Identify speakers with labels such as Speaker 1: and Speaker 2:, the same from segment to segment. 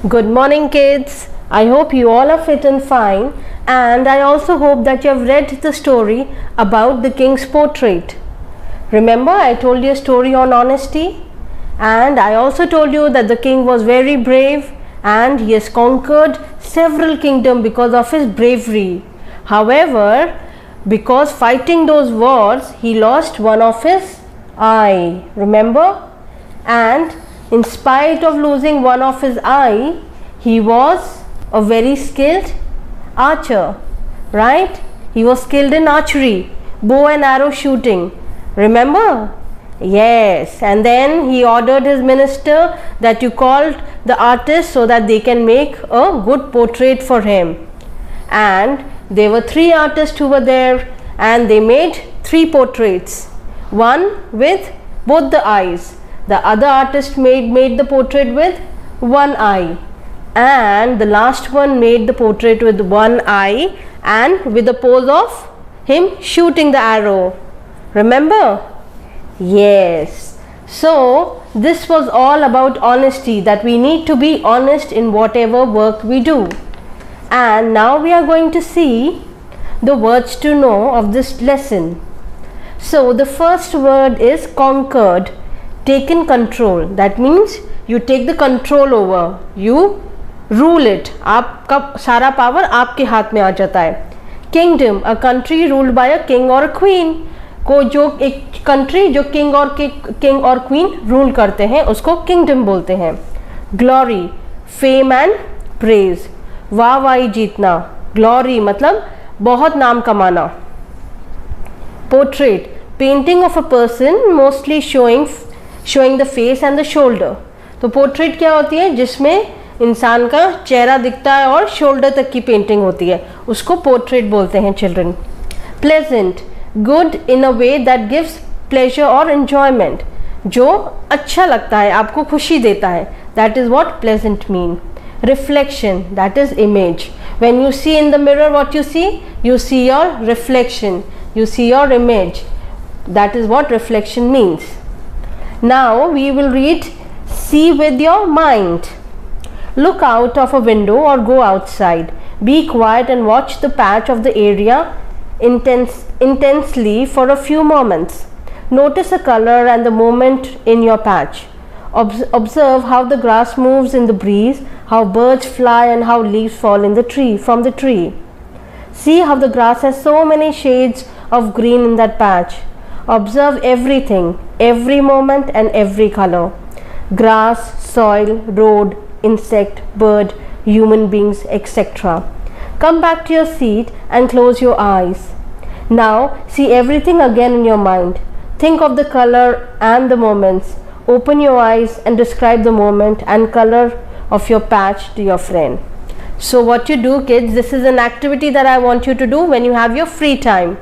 Speaker 1: Good morning, kids. I hope you all are fit and fine, and I also hope that you have read the story about the king's portrait. Remember, I told you a story on honesty, and I also told you that the king was very brave and he has conquered several kingdoms because of his bravery. However, because fighting those wars, he lost one of his eye. Remember? And in spite of losing one of his eye, he was a very skilled archer, right? He was skilled in archery, bow and arrow shooting. Remember? Yes. And then he ordered his minister that you called the artist so that they can make a good portrait for him. And there were 3 artists who were there, and they made 3 portraits. One with both the eyes. The other artist made the portrait with one eye, and the last one made the portrait with one eye and with the pose of him shooting the arrow. Remember? Yes. So this was all about honesty, that we need to be honest in whatever work we do. And now we are going to see the words to know of this lesson. So the first word is conquered. Taken control. That means you take the control over, you rule it. आपका सारा power आपके हाथ में आ जाता है. Kingdom, a country ruled by a king or a queen. को जो एक country जो king और queen rule करते हैं उसको kingdom बोलते हैं. Glory, fame and praise. वाहवाही जीतना. Glory मतलब बहुत नाम कमाना. Portrait, painting of a person mostly showing the face and the shoulder. तो पोर्ट्रेट क्या होती है? जिसमें इंसान का चेहरा दिखता है और शोल्डर तक की पेंटिंग होती है, उसको पोर्ट्रेट बोलते हैं children. Pleasant, good in a way that gives pleasure और एंजॉयमेंट. जो अच्छा लगता है, आपको खुशी देता है, that is what pleasant mean. Reflection, that is image. When you see in the mirror what you see your reflection, you see your image. That is what reflection means. Now we will read see with your mind. Look out of a window or go outside. Be quiet and watch the patch of the area intensely for a few moments. Notice the color and the movement in your patch. Observe how the grass moves in the breeze, how birds fly and how leaves fall from the tree. See how the grass has so many shades of green in that patch. Observe everything, every moment and every color. Grass, soil, road, insect, bird, human beings, etc. Come back to your seat and close your eyes. Now see everything again in your mind. Think of the color and the moments. Open your eyes and describe the moment and color of your patch to your friend. So what you do, kids, this is an activity that I want you to do when you have your free time.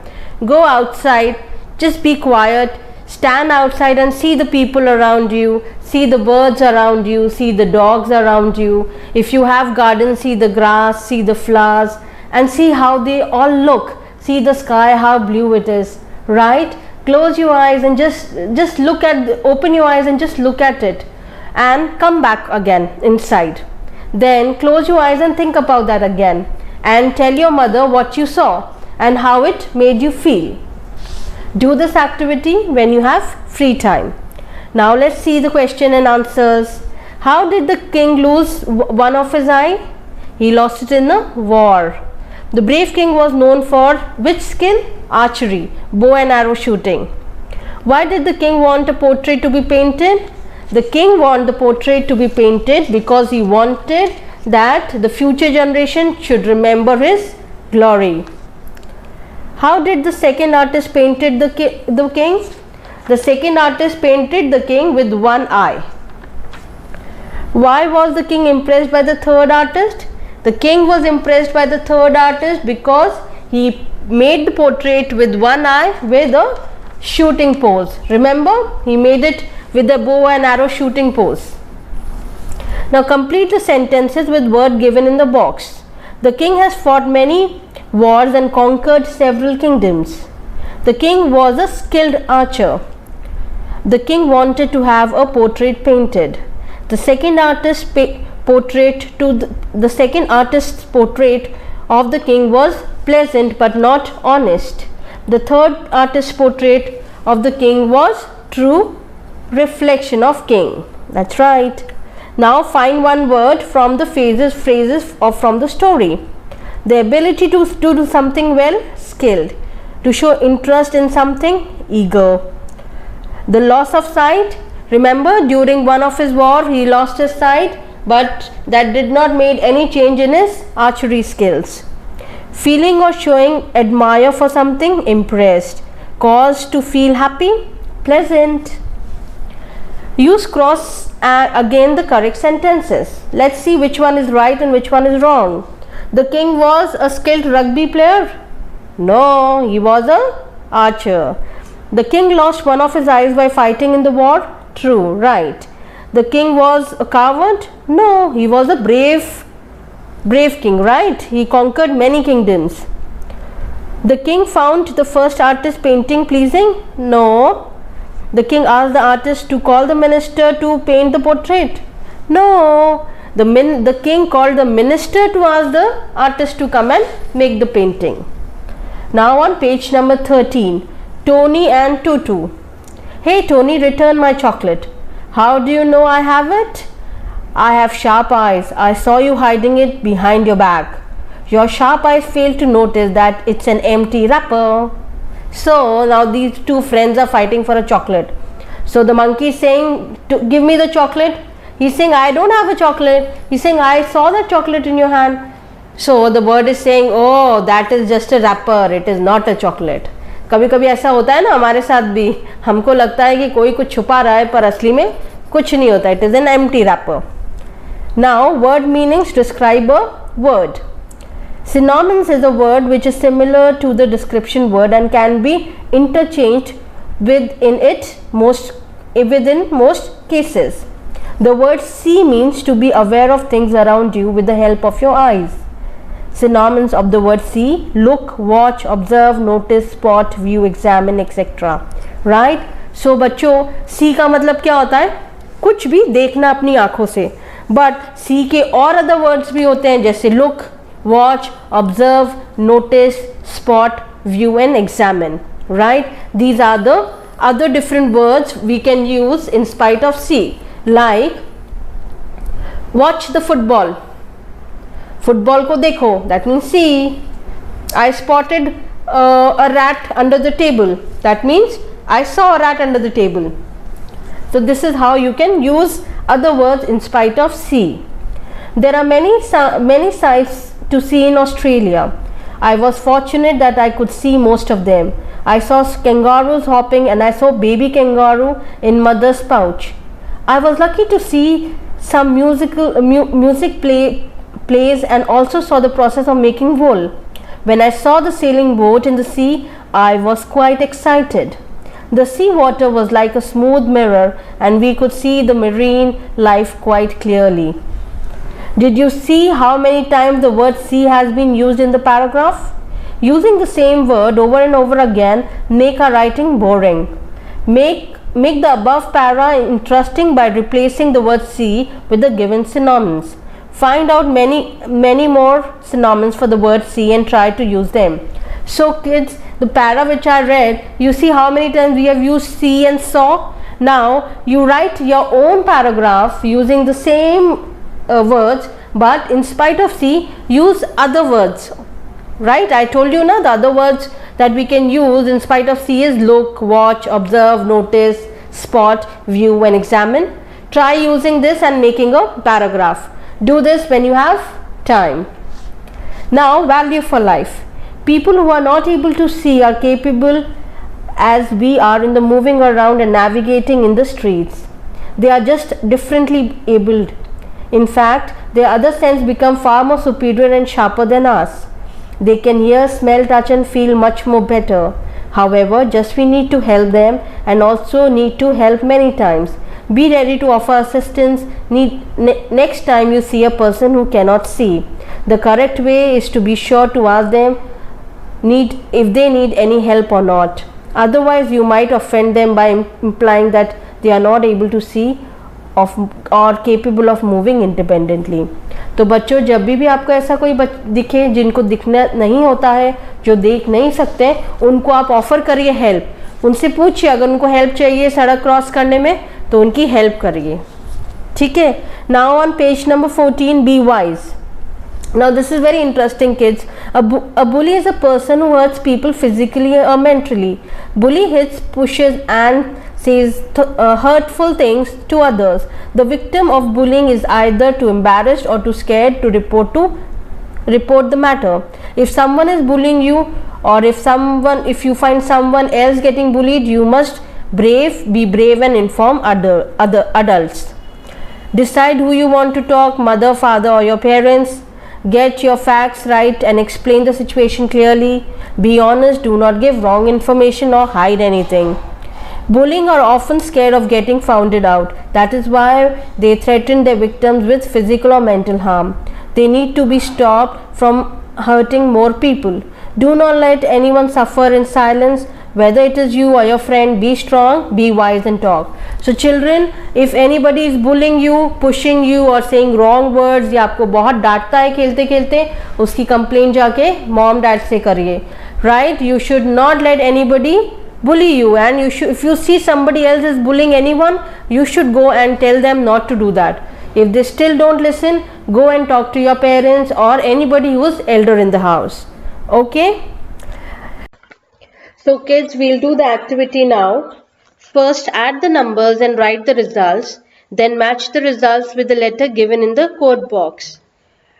Speaker 1: Go outside, just be quiet, stand outside and see the people around you, see the birds around you, see the dogs around you. If you have garden, see the grass, see the flowers and see how they all look. See the sky, how blue it is, right? Close your eyes and just look at, open your eyes and just look at it and come back again inside. Then close your eyes and think about that again and tell your mother what you saw and how it made you feel. Do this activity when you have free time. Now let's see the question and answers. How did the king lose one of his eye? He lost it in a war. The brave king was known for which skill? Archery, bow and arrow shooting. Why did the king want a portrait to be painted? The king wanted the portrait to be painted because he wanted that the future generation should remember his glory. How did the second artist painted the king? The second artist painted the king with one eye. Why was the king impressed by the third artist? The king was impressed by the third artist because he made the portrait with one eye with a shooting pose. Remember, he made it with a bow and arrow shooting pose. Now complete the sentences with word given in the box. The king has fought many wars and conquered several kingdoms. The king was a skilled archer. The king wanted to have a portrait painted. The second artist portrait to the second artist's portrait of the king was pleasant but not honest. The third artist's portrait of the king was true reflection of king. That's right. Now find one word from the phrases or from the story. The ability to do something well, skilled. To show interest in something, eager. The loss of sight. Remember, during one of his war he lost his sight, but that did not make any change in his archery skills. Feeling or showing admire for something, impressed. Cause to feel happy, pleasant. Use cross again the correct sentences. Let's see which one is right and which one is wrong. The king was a skilled rugby player. No, he was a archer. The king lost one of his eyes by fighting in the war. True, right. The king was a coward. No, he was a brave king, right? He conquered many kingdoms. The king found the first artist painting pleasing. No. The king asked the artist to call the minister to paint the portrait. No. The king called the minister to ask the artist to come and make the painting. Now on page number 13, Tony and Tutu. Hey Tony, return my chocolate. How do you know I have it? I have sharp eyes. I saw you hiding it behind your back. Your sharp eyes fail to notice that it's an empty wrapper. So now these two friends are fighting for a chocolate. So the monkey is saying, give me the chocolate. He's saying, I don't have a chocolate. He's saying, I saw that chocolate in your hand. So the bird is saying, oh, that is just a wrapper. It is not a chocolate. कभी कभी ऐसा होता है ना हमारे साथ भी, हमको लगता है कि कोई कुछ छुपा रहा है पर असली में कुछ नहीं होता. It is an empty wrapper. Now word meanings describe a word. Synonyms is a word which is similar to the description word and can be interchanged within most cases. The word see means to be aware of things around you with the help of your eyes. Synonyms of the word see: look, watch, observe, notice, spot, view, examine, etc. Right? So बच्चों, see का मतलब क्या होता है? कुछ भी देखना अपनी आँखों से. But see के और other words भी होते हैं जैसे look, watch, observe, notice, spot, view and examine. Right? These are the other different words we can use in spite of see. Like watch the football. Football को देखो, that means see. I spotted a rat under the table. That means I saw a rat under the table. So this is how you can use other words in spite of see. There are many sights to see in Australia. I was fortunate that I could see most of them. I saw kangaroos hopping and I saw baby kangaroo in mother's pouch. I was lucky to see some music plays and also saw the process of making wool. When I saw the sailing boat in the sea, I was quite excited. The sea water was like a smooth mirror and we could see the marine life quite clearly. Did you see how many times the word see has been used in the paragraph? Using the same word over and over again make our writing boring. Make the above para interesting by replacing the word see with the given synonyms. Find out many more synonyms for the word see and try to use them. So kids, the para which I read, you see how many times we have used see and saw. Now you write your own paragraph using the same words, but in spite of see, use other words. Right? I told you now the other words that we can use in spite of see is look, watch, observe, notice, spot, view and examine. Try using this and making a paragraph. Do this when you have time. Now value for life. People who are not able to see are capable as we are in the moving around and navigating in the streets. They are just differently abled. In fact, their other sense become far more superior and sharper than us. They can hear, smell, touch and feel much more better. However, just we need to help them and also need to help many times. Be ready to offer assistance next time you see a person who cannot see. The correct way is to be sure to ask them if they need any help or not. Otherwise, you might offend them by implying that they are not able to see of or capable of moving independently. तो बच्चों, जब भी आपको ऐसा कोई दिखे जिनको दिखना नहीं होता है, जो देख नहीं सकते, उनको आप ऑफर करिए हेल्प. उनसे पूछिए अगर उनको हेल्प चाहिए सड़क क्रॉस करने में तो उनकी हेल्प करिए. ठीक है. Now on page number 14, be wise. Now this is very interesting, kids. A bully is a person who hurts people physically or mentally. Bully hits, pushes and says hurtful things to others. The victim of bullying is either too embarrassed or too scared to report the matter. If someone is bullying you, or if you find someone else getting bullied, you must be brave and inform other adults. Decide who you want to talk, mother, father or your parents. Get your facts right and explain the situation clearly. Be honest, do not give wrong information or hide anything. Bullying are often scared of getting found out. That is why they threaten their victims with physical or mental harm. They need to be stopped from hurting more people. Do not let anyone suffer in silence. Whether it is you or your friend, be strong, be wise and talk. So children, if anybody is bullying you, pushing you or saying wrong words, या आपको बहुत डांटता है खेलते खेलते, उसकी complaint जाके mom dad से करिए. Right? You should not let anybody bully you, and if you see somebody else is bullying anyone, you should go and tell them not to do that. If they still don't listen, go and talk to your parents or anybody who is elder in the house. Okay? So kids, we'll do the activity now. First add the numbers and write the results. Then match the results with the letter given in the code box.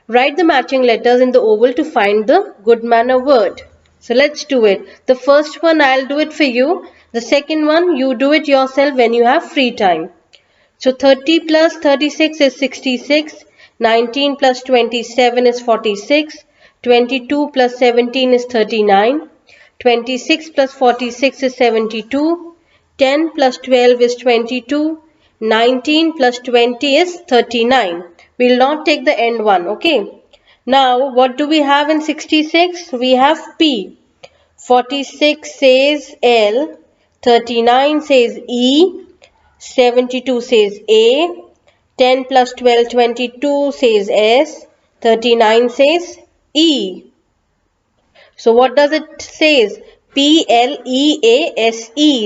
Speaker 1: Write the matching letters in the oval to find the good manner word. So let's do it. The first one I'll do it for you. The second one you do it yourself when you have free time. So 30 plus 36 is 66. 19 plus 27 is 46. 22 plus 17 is 39. 26 plus 46 is 72. 10 plus 12 is 22. 19 plus 20 is 39. We'll not take the end one, okay? Now, what do we have in 66? We have P. 46 says L. 39 says E. 72 says A. 10 plus 12, 22 says S. 39 says E. So what does it says? P-L-E-A-S-E.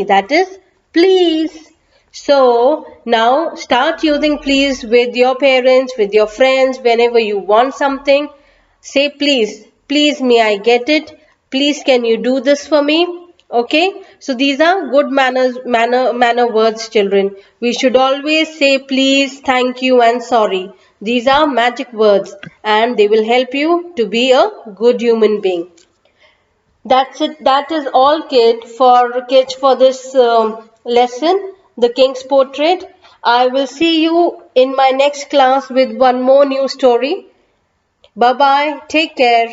Speaker 1: That is please. So now start using please with your parents, with your friends. Whenever you want something, say please. Please, may I get it? Please, can you do this for me? Okay. So these are good manner words, children. We should always say please, thank you and sorry. These are magic words and they will help you to be a good human being. That's it. That is all, kids, for this lesson, The King's Portrait. I will see you in my next class with one more new story. Bye-bye. Take care.